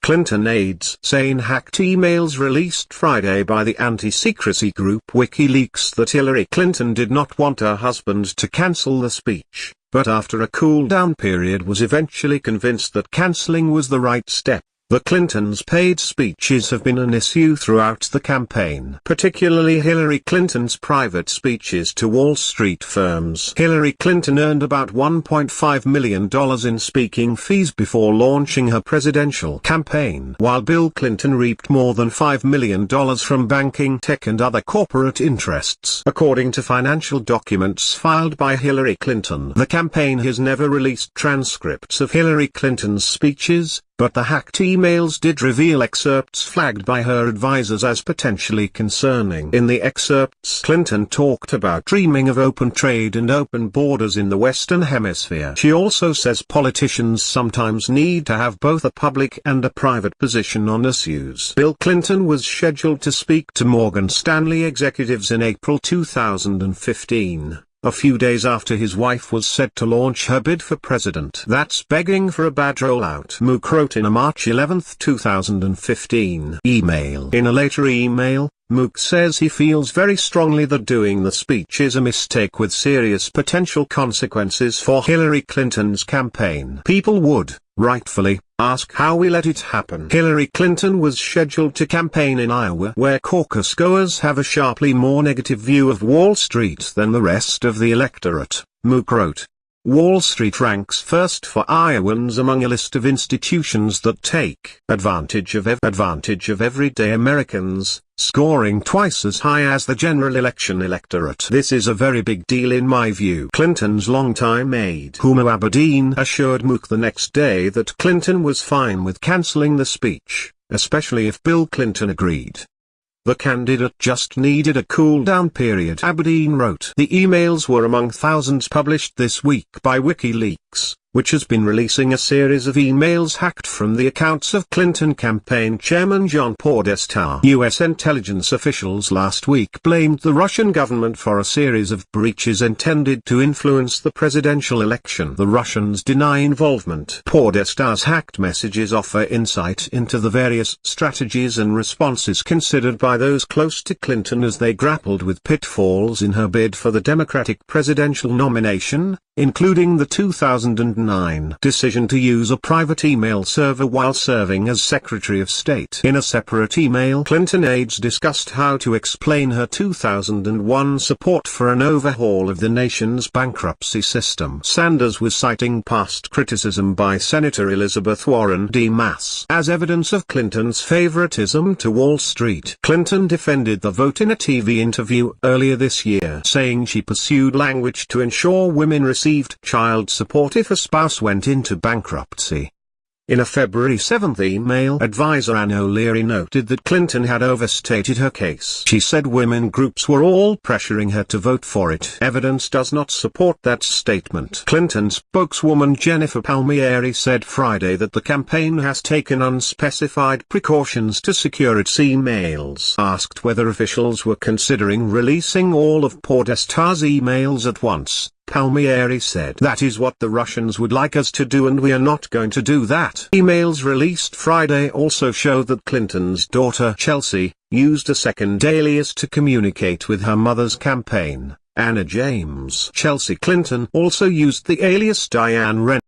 Clinton aides say in hacked emails released Friday by the anti-secrecy group WikiLeaks that Hillary Clinton did not want her husband to cancel the speech, but after a cool-down period was eventually convinced that canceling was the right step. The Clintons' paid speeches have been an issue throughout the campaign, particularly Hillary Clinton's private speeches to Wall Street firms. Hillary Clinton earned about $1.5 million in speaking fees before launching her presidential campaign, while Bill Clinton reaped more than $5 million from banking, tech and other corporate interests. According to financial documents filed by Hillary Clinton, the campaign has never released transcripts of Hillary Clinton's speeches, but the hacked emails did reveal excerpts flagged by her advisors as potentially concerning. In the excerpts, Clinton talked about dreaming of open trade and open borders in the Western Hemisphere. She also says politicians sometimes need to have both a public and a private position on issues. Bill Clinton was scheduled to speak to Morgan Stanley executives in April 2015. A few days after his wife was set to launch her bid for president. That's begging for a bad rollout, Mook wrote in a March 11, 2015 email. In a later email, Mook says he feels very strongly that doing the speech is a mistake with serious potential consequences for Hillary Clinton's campaign. People would, rightfully, ask how we let it happen. Hillary Clinton was scheduled to campaign in Iowa, where caucus goers have a sharply more negative view of Wall Street than the rest of the electorate, Mook wrote. Wall Street ranks first for Iowans among a list of institutions that take advantage of everyday Americans, scoring twice as high as the general election electorate. This is a very big deal in my view. Clinton's longtime aide Huma Abedin assured Mook the next day that Clinton was fine with cancelling the speech, especially if Bill Clinton agreed. The candidate just needed a cool-down period, Abedin wrote. The emails were among thousands published this week by WikiLeaks, which has been releasing a series of emails hacked from the accounts of Clinton campaign chairman John Podesta. U.S. intelligence officials last week blamed the Russian government for a series of breaches intended to influence the presidential election. The Russians deny involvement. Podesta's hacked messages offer insight into the various strategies and responses considered by those close to Clinton as they grappled with pitfalls in her bid for the Democratic presidential nomination, including the 2009 decision to use a private email server while serving as Secretary of State. In a separate email, Clinton aides discussed how to explain her 2001 support for an overhaul of the nation's bankruptcy system. Sanders was citing past criticism by Senator Elizabeth Warren D. Mass as evidence of Clinton's favoritism to Wall Street. Clinton defended the vote in a TV interview earlier this year, saying she pursued language to ensure women received child support if a spouse went into bankruptcy. In a February 7 email, advisor OLeary noted that Clinton had overstated her case. She said women groups were all pressuring her to vote for it. Evidence does not support that statement. Clinton spokeswoman Jennifer Palmieri said Friday that the campaign has taken unspecified precautions to secure its emails. Asked whether officials were considering releasing all of Podesta's emails at once, Palmieri said, "That is what the Russians would like us to do and we are not going to do that." Emails released Friday also show that Clinton's daughter Chelsea used a second alias to communicate with her mother's campaign, Anna James. Chelsea Clinton also used the alias Diane Wren.